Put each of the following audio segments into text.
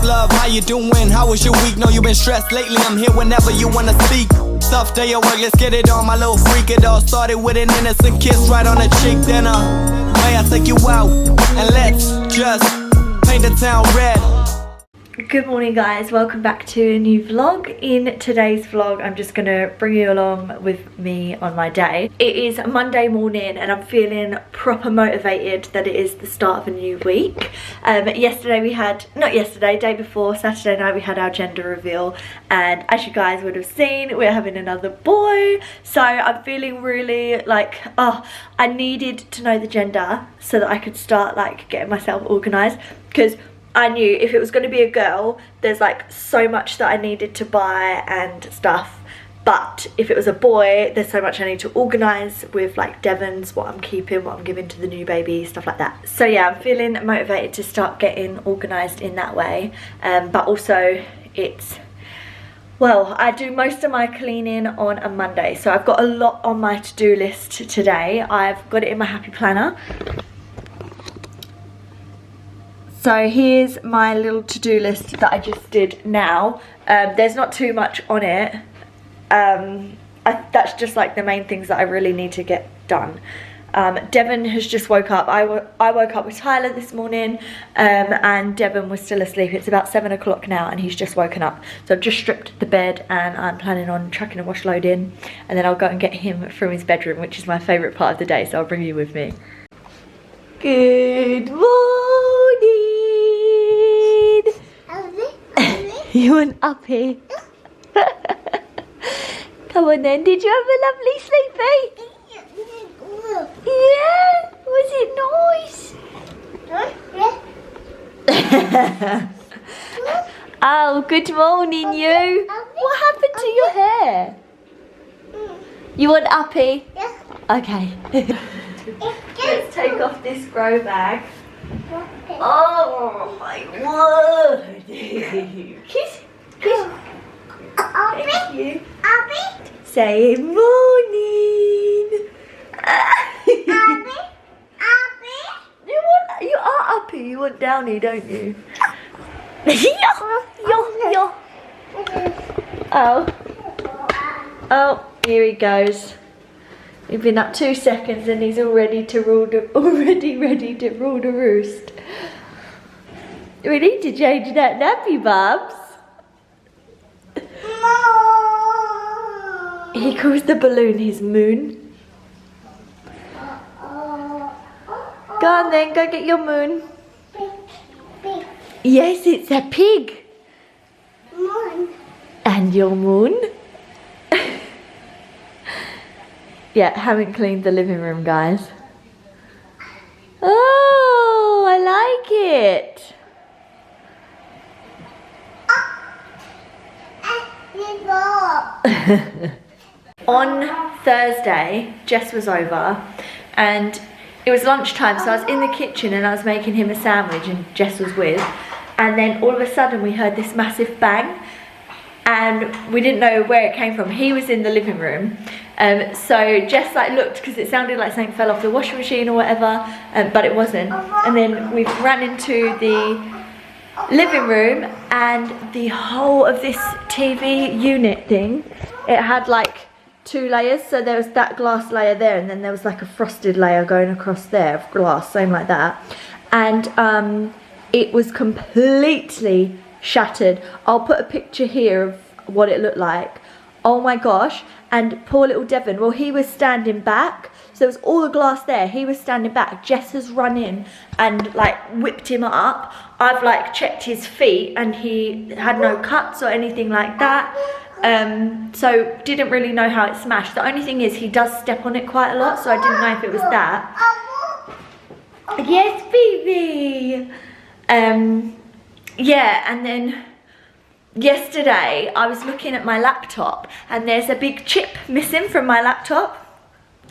love, how you doing? How was your week? Know you been stressed lately, I'm here whenever you wanna speak. Tough day at work, let's get it on, my little freak. It all started with an innocent kiss right on the cheek. Then may I take you out and let's just paint the town red. Good morning guys, welcome back to a new vlog. In today's vlog I'm just gonna bring you along with me on my day. It is Monday morning and I'm feeling proper motivated that it is the start of a new week. Yesterday we had, day before, Saturday night we had our gender reveal, and as you guys would have seen, we're having another boy. So I'm feeling really like, I needed to know the gender so that I could start like getting myself organised, because I knew if it was going to be a girl, there's like so much that I needed to buy and stuff. But if it was a boy, there's so much I need to organise with like Devon's, what I'm keeping, what I'm giving to the new baby, stuff like that. So yeah, I'm feeling motivated to start getting organised in that way. But also it's, well, I do most of my cleaning on a Monday. So I've got a lot on my to-do list today. I've got it in my happy planner. So here's my little to-do list that I just did now. There's not too much on it. That's just like the main things that I really need to get done. Devon has just woke up. I woke up with Tyler this morning, and Devon was still asleep. It's about 7 o'clock now and he's just woken up. So I've just stripped the bed and I'm planning on chucking a wash load in, and then I'll go and get him from his bedroom, which is my favourite part of the day, so I'll bring you with me. Good morning! You want uppy? Come on then, did you have a lovely sleepy? Yeah? Was it nice? Oh, good morning you. What happened to your hair? You want uppy? Okay. Let's take off this grow bag. Oh my word! Kiss, kiss. Thank you. Say morning. You are uppy. You want downy, don't you? Oh, here he goes. We've been up 2 seconds and he's already ready to rule the roost. We need to change that nappy, Bubs. He calls the balloon his moon. Go on then, go get your moon. Yes, it's a pig. Moon. And your moon? Yeah, haven't cleaned the living room, guys. Oh, I like it. On Thursday, Jess was over and it was lunchtime, so I was in the kitchen and I was making him a sandwich and Jess was with, and then all of a sudden we heard this massive bang and we didn't know where it came from. He was in the living room. So Jess like looked because it sounded like something fell off the washing machine or whatever, but it wasn't. And then we ran into the living room and the whole of this TV unit thing, it had like 2 layers. So there was that glass layer there and then there was like a frosted layer going across there of glass, same like that. And it was completely shattered. I'll put a picture here of what it looked like. Oh my gosh. And poor little Devon, well, he was standing back, so there was all the glass there. He was standing back. Jess has run in and like whipped him up. I've like checked his feet and he had no cuts or anything like that. So didn't really know how it smashed. The only thing is he does step on it quite a lot, so I didn't know if it was that. Yes, baby. Yeah, and then yesterday I was looking at my laptop and there's a big chip missing from my laptop,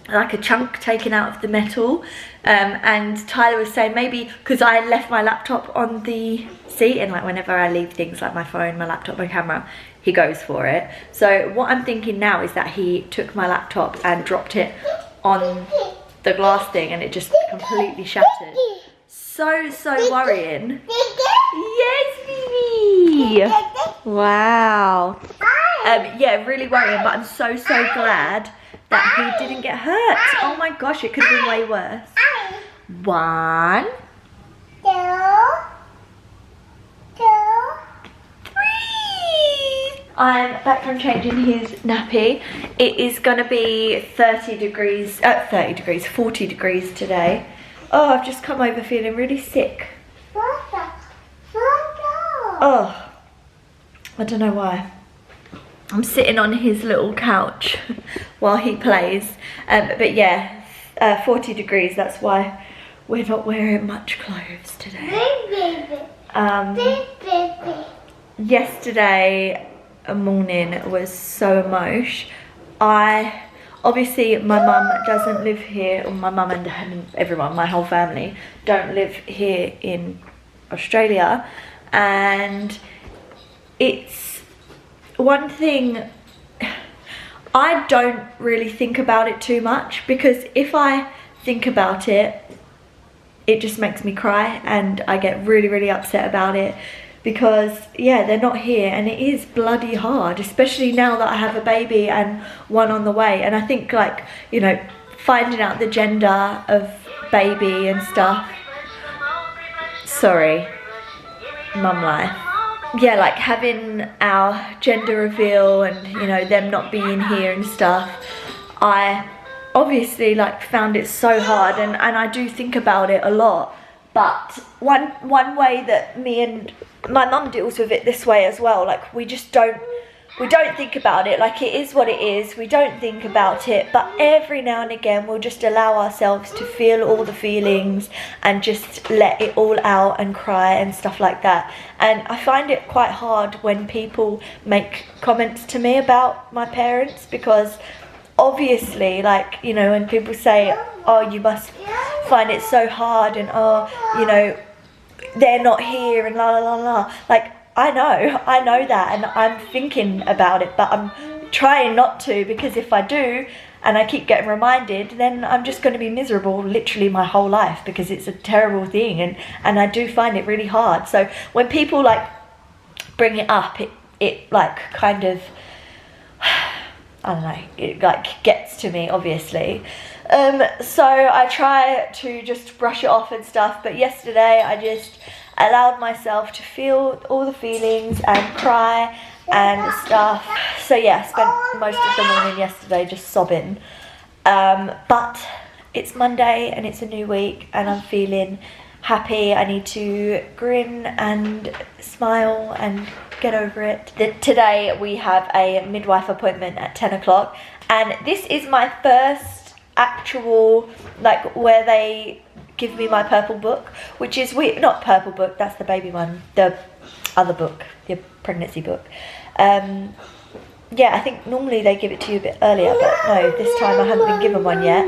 like a chunk taken out of the metal, and Tyler was saying maybe because I left my laptop on the seat, and like whenever I leave things like my phone, my laptop, my camera, he goes for it. So what I'm thinking now is that he took my laptop and dropped it on the glass thing and it just completely shattered. So worrying. Yes, baby. Wow. Yeah, really worrying, but I'm so glad that he didn't get hurt. Oh my gosh, it could have been way worse. 1, 2, 3. I'm back from changing his nappy. It is gonna be 40 degrees today. Oh, I've just come over feeling really sick. Oh, I don't know why. I'm sitting on his little couch while he plays. But yeah, 40 degrees, that's why we're not wearing much clothes today. Yesterday morning was so emotional. Obviously my mum doesn't live here, or my mum and everyone, my whole family, don't live here in Australia. And it's one thing, I don't really think about it too much, because if I think about it, it just makes me cry and I get really upset about it, because yeah, they're not here and it is bloody hard, especially now that I have a baby and one on the way. And I think, like, you know, finding out the gender of baby and stuff, sorry, mum life. Yeah, like having our gender reveal and, you know, them not being here and stuff, I obviously like found it so hard, and I do think about it a lot. But one way that me and my mum deals with it this way as well, like we don't think about it, like it is what it is, we don't think about it, but every now and again we'll just allow ourselves to feel all the feelings and just let it all out and cry and stuff like that. And I find it quite hard when people make comments to me about my parents, because obviously, like, you know, when people say, oh, you must find it so hard, and oh, you know, they're not here and la la la la, like, I know that, and I'm thinking about it, but I'm trying not to, because if I do and I keep getting reminded, then I'm just going to be miserable literally my whole life, because it's a terrible thing, and I do find it really hard. So when people like bring it up, it like kind of, I don't know, it like gets to me, obviously. So I try to just brush it off and stuff, but yesterday I just allowed myself to feel all the feelings and cry and stuff. So yeah, I spent most of the morning yesterday just sobbing. But it's Monday and it's a new week and I'm feeling happy. I need to grin and smile and get over it. Today we have a midwife appointment at 10 o'clock, and this is my first actual, like, where they give me my purple book, which is weird. Not purple book, that's the baby one, the other book, the pregnancy book. Yeah, I think normally they give it to you a bit earlier, but no, this time I haven't been given one yet.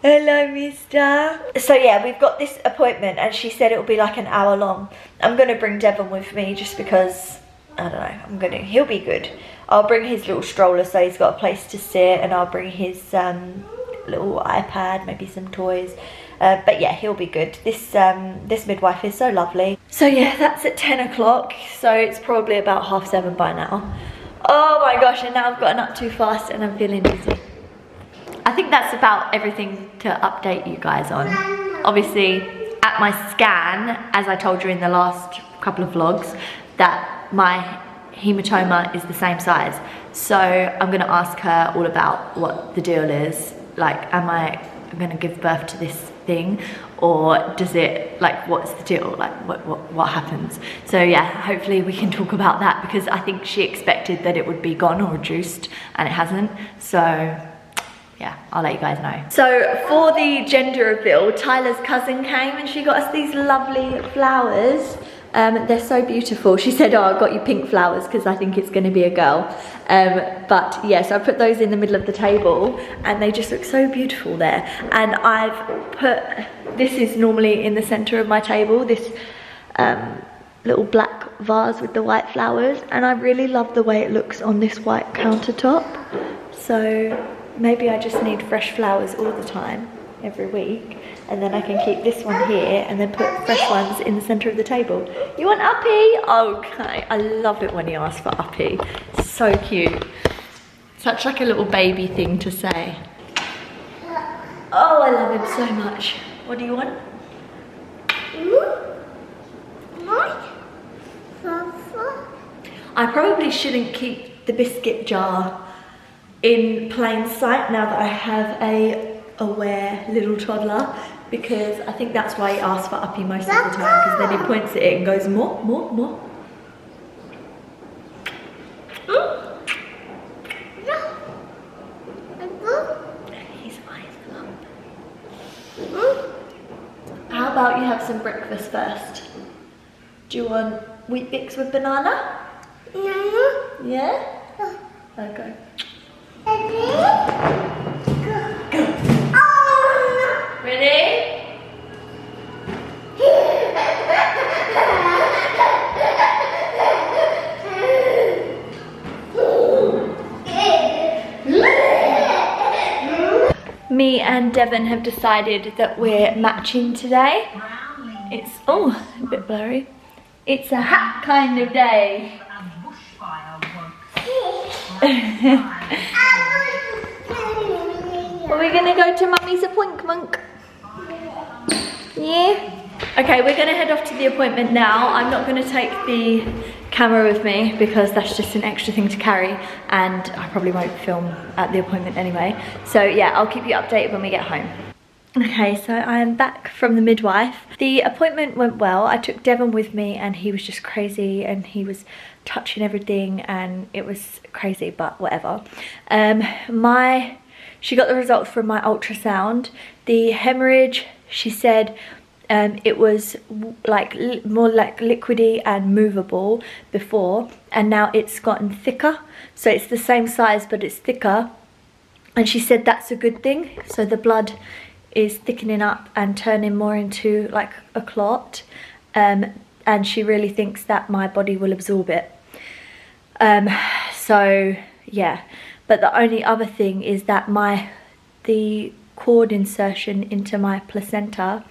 Hello, mister. So yeah, we've got this appointment and she said it'll be like an hour long. I'm gonna bring Devon with me just because, I don't know, he'll be good. I'll bring his little stroller so he's got a place to sit, and I'll bring his little iPad, maybe some toys. But yeah, he'll be good. This midwife is so lovely. So yeah, that's at 10 o'clock, so it's probably about 7:30 by now. Oh my gosh, and now I've gotten up too fast and I'm feeling dizzy. I think that's about everything to update you guys on. Obviously, at my scan, as I told you in the last couple of vlogs, that my hematoma is the same size. So I'm gonna ask her all about what the deal is. Like, am I gonna give birth to this thing, or does it, like, what's the deal, like what happens? So yeah, hopefully we can talk about that, because I think she expected that it would be gone or reduced and it hasn't. So yeah, I'll let you guys know. So for the gender reveal, Tyler's cousin came and she got us these lovely flowers. They're so beautiful. She said, oh, I got you pink flowers because I think it's going to be a girl. But yeah, so I put those in the middle of the table and they just look so beautiful there. And I've put, this is normally in the center of my table, this little black vase with the white flowers. And I really love the way it looks on this white countertop. So maybe I just need fresh flowers all the time. every week, and then I can keep this one here and then put fresh ones in the centre of the table. You want Uppy? Okay, I love it when he asks for Uppy. So cute. Such like a little baby thing to say. Oh, I love him so much. What do you want? I probably shouldn't keep the biscuit jar in plain sight now that I have a aware little toddler, because I think that's why he asks for Uppy most of the time, because then he points at it and goes more, more, more. His eyes up. How about you have some breakfast first? Do you want wheat bix with banana? Yeah? Okay. Ready? Me and Devon have decided that we're matching today. It's, oh, a bit blurry. It's a hat kind of day. Are we gonna go to Mummy's appointment? Yeah? Okay, we're gonna head off to the appointment now. I'm not gonna take the camera with me because that's just an extra thing to carry, and I probably won't film at the appointment anyway. So yeah, I'll keep you updated when we get home. Okay, so I am back from the midwife. The appointment went well. I took Devon with me and he was just crazy and he was touching everything and it was crazy, but whatever. She got the results from my ultrasound. The hemorrhage, she said, it was like more like liquidy and movable before, and now it's gotten thicker. So it's the same size but it's thicker, and she said that's a good thing. So the blood is thickening up and turning more into like a clot, and she really thinks that my body will absorb it. So yeah, but the only other thing is that the cord insertion into my placenta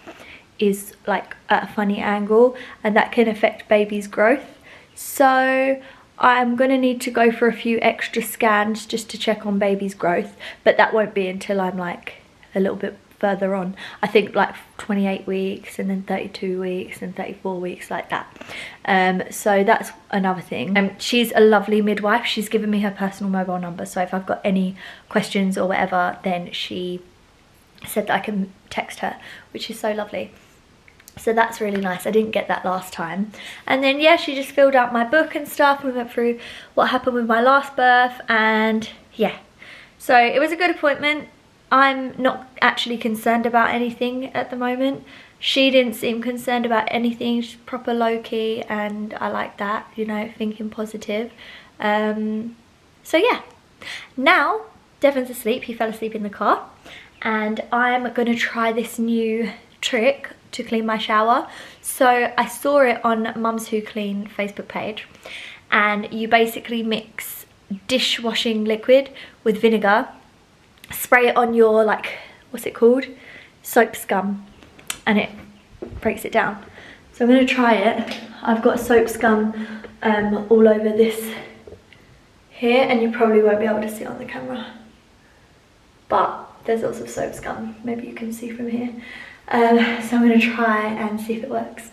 is like at a funny angle, and that can affect baby's growth. So I'm gonna need to go for a few extra scans just to check on baby's growth, but that won't be until I'm like a little bit further on. I think like 28 weeks and then 32 weeks and 34 weeks, like that. So that's another thing. She's a lovely midwife. She's given me her personal mobile number, so if I've got any questions or whatever, then she said that I can text her, which is so lovely. So that's really nice. I didn't get that last time. And then yeah, she just filled out my book and stuff. We went through what happened with my last birth, and yeah, so it was a good appointment. I'm not actually concerned about anything at the moment. She didn't seem concerned about anything. She's proper low-key, and I like that, you know, thinking positive. So yeah, now Devon's asleep. He fell asleep in the car, and I'm gonna try this new trick to clean my shower. So I saw it on Mums Who Clean Facebook page, and you basically mix dishwashing liquid with vinegar, spray it on your, like, what's it called, soap scum, and it breaks it down. So I'm going to try it. I've got soap scum all over this here, and you probably won't be able to see it on the camera, but there's lots of soap scum, maybe you can see from here. So I'm going to try and see if it works.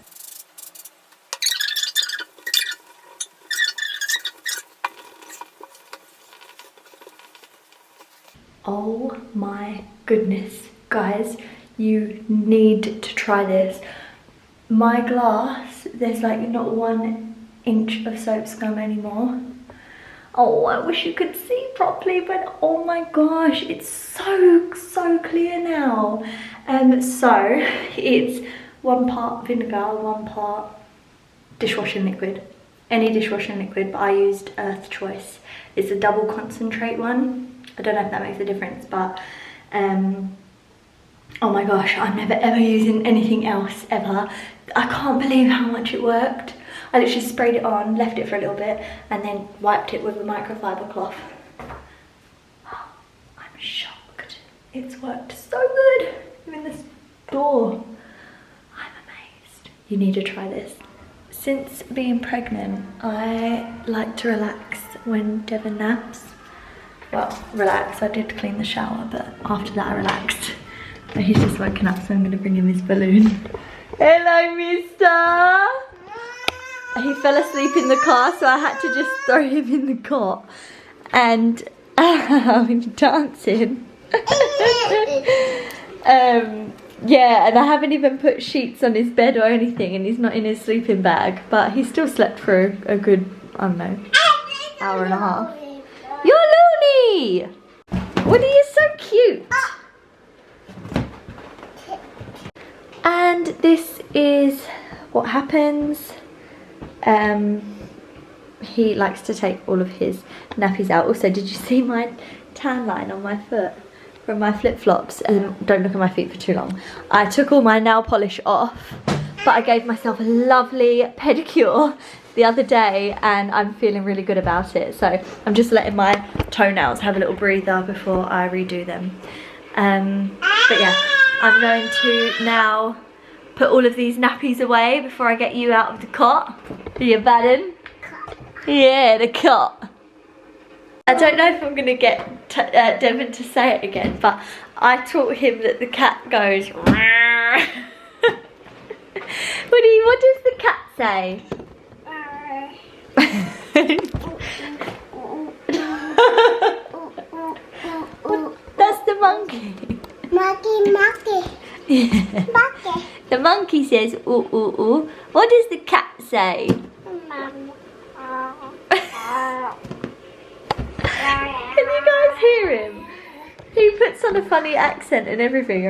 Oh my goodness, guys, you need to try this. My glass, there's like not 1 inch of soap scum anymore. Oh, I wish you could see properly, but oh my gosh, it's so clear now. So it's 1 part vinegar, 1 part dishwashing liquid. Any dishwashing liquid, but I used Earth Choice. It's a double concentrate one. I don't know if that makes a difference, but oh my gosh, I'm never ever using anything else ever. I can't believe how much it worked. I literally sprayed it on, left it for a little bit, and then wiped it with a microfiber cloth. I'm shocked. It's worked so good. I'm in this door. I'm amazed. You need to try this. Since being pregnant, I like to relax when Devon naps. Well, relax, I did clean the shower, but after that I relaxed. But he's just woken up, so I'm gonna bring him his balloon. Hello, mister! He fell asleep in the car, so I had to just throw him in the cot. And he's dancing. Yeah, and I haven't even put sheets on his bed or anything, and he's not in his sleeping bag, but he still slept for a good, I don't know, hour and a half. You're Looney! Woody is so cute! And this is what happens. He likes to take all of his nappies out. Also, did you see my tan line on my foot from my flip-flops? Don't look at my feet for too long. I took all my nail polish off, but I gave myself a lovely pedicure the other day and I'm feeling really good about it. So I'm just letting my toenails have a little breather before I redo them. But yeah, I'm going to now put all of these nappies away before I get you out of the cot. Are you batting? Yeah, the cot. I don't know if I'm going to get Devon to say it again, but I taught him that the cat goes Woody, what does the cat say? That's the monkey. Monkey. Yeah. Monkey. The monkey says ooh ooh ooh. What does the cat say? Can you guys hear him? He puts on a funny accent and everything.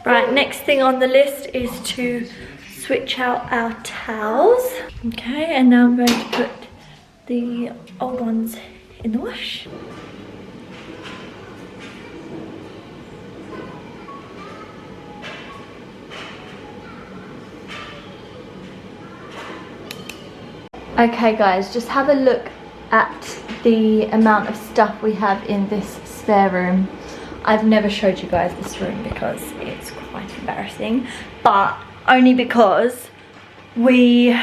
Right, next thing on the list is to switch out our towels. Okay, and now I'm going to put the old ones in the wash. Okay guys, just have a look at the amount of stuff we have in this spare room. I've never showed you guys this room because it's quite embarrassing, but only because we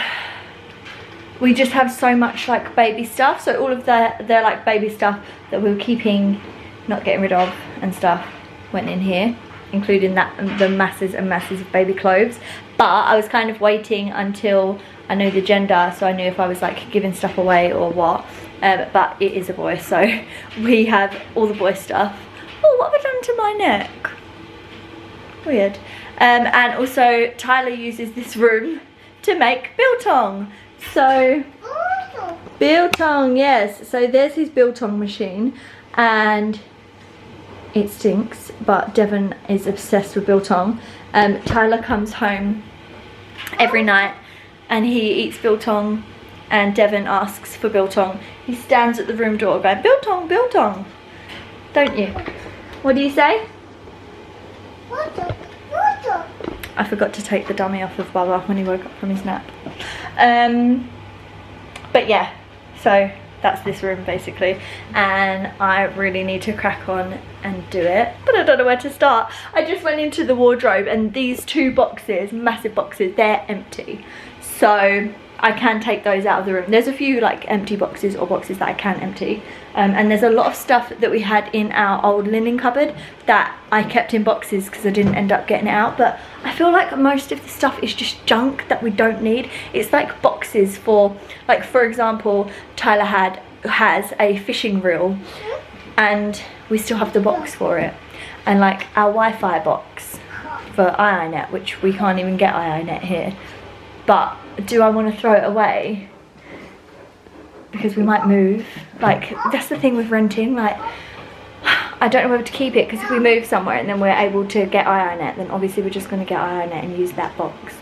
just have so much like baby stuff. So all of their like baby stuff that we were keeping, not getting rid of and stuff, went in here, including the masses and masses of baby clothes. But I was kind of waiting until I knew the gender, so I knew if I was like giving stuff away or what. But it is a boy, so we have all the boy stuff. Oh, what have I done to my neck? Weird. And also Tyler uses this room to make biltong. So biltong, yes. So there's his biltong machine, and it stinks, but Devon is obsessed with biltong. Tyler comes home every night and he eats biltong, and Devon asks for biltong. He stands at the room door going, biltong, biltong. Don't you? What do you say? I forgot to take the dummy off of Baba when he woke up from his nap. But yeah, so that's this room basically, and I really need to crack on and do it, but I don't know where to start. I just went into the wardrobe and these two boxes, massive boxes, they're empty, so I can take those out of the room. There's a few like empty boxes or boxes that I can empty, and there's a lot of stuff that we had in our old linen cupboard that I kept in boxes because I didn't end up getting it out. But I feel like most of the stuff is just junk that we don't need. It's like boxes for, like, for example, Tyler has a fishing reel and we still have the box for it, and like our Wi-Fi box for iiNet, which we can't even get iiNet here. But do I want to throw it away? Because we might move. Like, that's the thing with renting, like, I don't know whether to keep it, because if we move somewhere and then we're able to get iiNet, then obviously we're just going to get iiNet and use that box.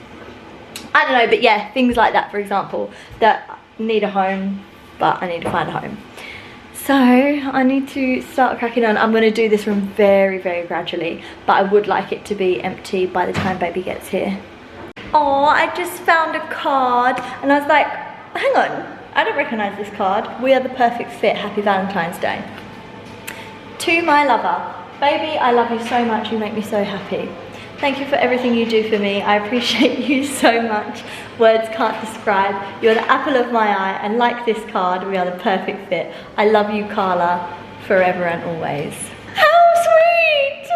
I don't know, but yeah, things like that, for example, that need a home, but I need to find a home. So I need to start cracking on. I'm going to do this room very, very gradually, but I would like it to be empty by the time baby gets here. Oh, I just found a card and I was like, hang on, I don't recognise this card. We are the perfect fit, happy Valentine's Day. To my lover. Baby, I love you so much. You make me so happy. Thank you for everything you do for me. I appreciate you so much. Words can't describe. You're the apple of my eye, and like this card, we are the perfect fit. I love you, Carla, forever and always. How sweet!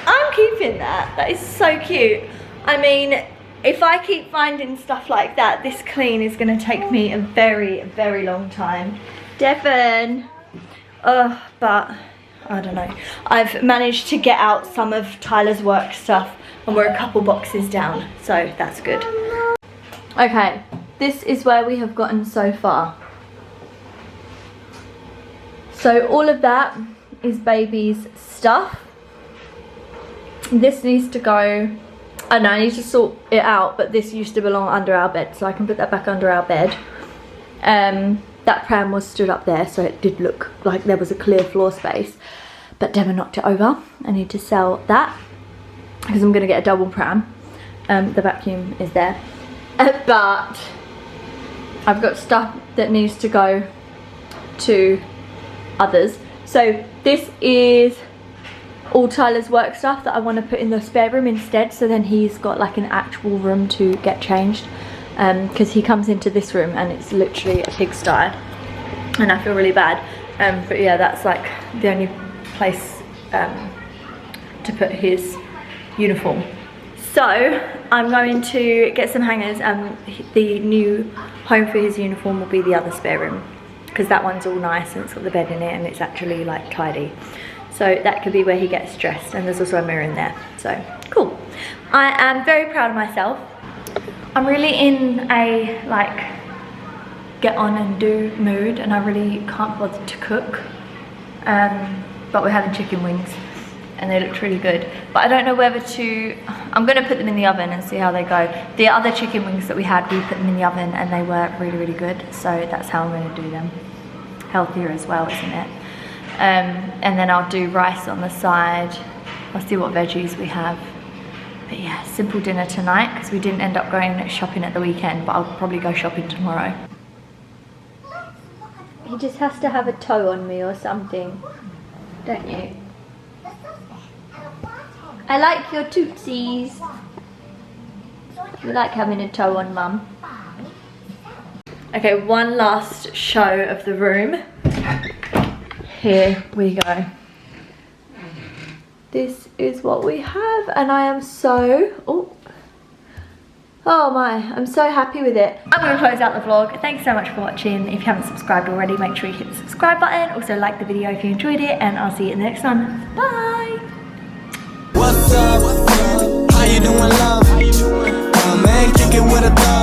I'm keeping that. That is so cute. I mean, if I keep finding stuff like that, this clean is going to take me a very, very long time. Devon. But I don't know. I've managed to get out some of Tyler's work stuff, and we're a couple boxes down, so that's good. Okay, this is where we have gotten so far. So all of that is baby's stuff. This needs to go, I know I need to sort it out, but this used to belong under our bed, so I can put that back under our bed. That pram was stood up there, so it did look like there was a clear floor space, but Devon knocked it over. I need to sell that because I'm going to get a double pram. The vacuum is there, but I've got stuff that needs to go to others. So this is all Tyler's work stuff that I want to put in the spare room instead, so then he's got like an actual room to get changed, because he comes into this room and it's literally a pigsty and I feel really bad. But yeah, that's like the only place to put his uniform. So I'm going to get some hangers, and the new home for his uniform will be the other spare room, because that one's all nice and it's got the bed in it and it's actually like tidy. So that could be where he gets dressed, and there's also a mirror in there. So cool. I am very proud of myself. I'm really in a like get on and do mood, and I really can't bother to cook. But we're having chicken wings and they looked really good. But I don't know whether to, I'm gonna put them in the oven and see how they go. The other chicken wings that we had, we put them in the oven and they were really, really good. So that's how I'm gonna do them. Healthier as well, isn't it? And then I'll do rice on the side. I'll see what veggies we have. But yeah, simple dinner tonight, because we didn't end up going shopping at the weekend, but I'll probably go shopping tomorrow. He just has to have a toe on me or something, don't you? I like your tootsies. You like having a toe on mum. Okay, one last show of the room. Here we go. This is what we have, and I am so, oh my, I'm so happy with it. I'm going to close out the vlog. Thanks so much for watching. If you haven't subscribed already, make sure you hit the subscribe button. Also like the video if you enjoyed it, and I'll see you in the next one. Bye! What's up? How you doing, love? Man, kick it with a thug.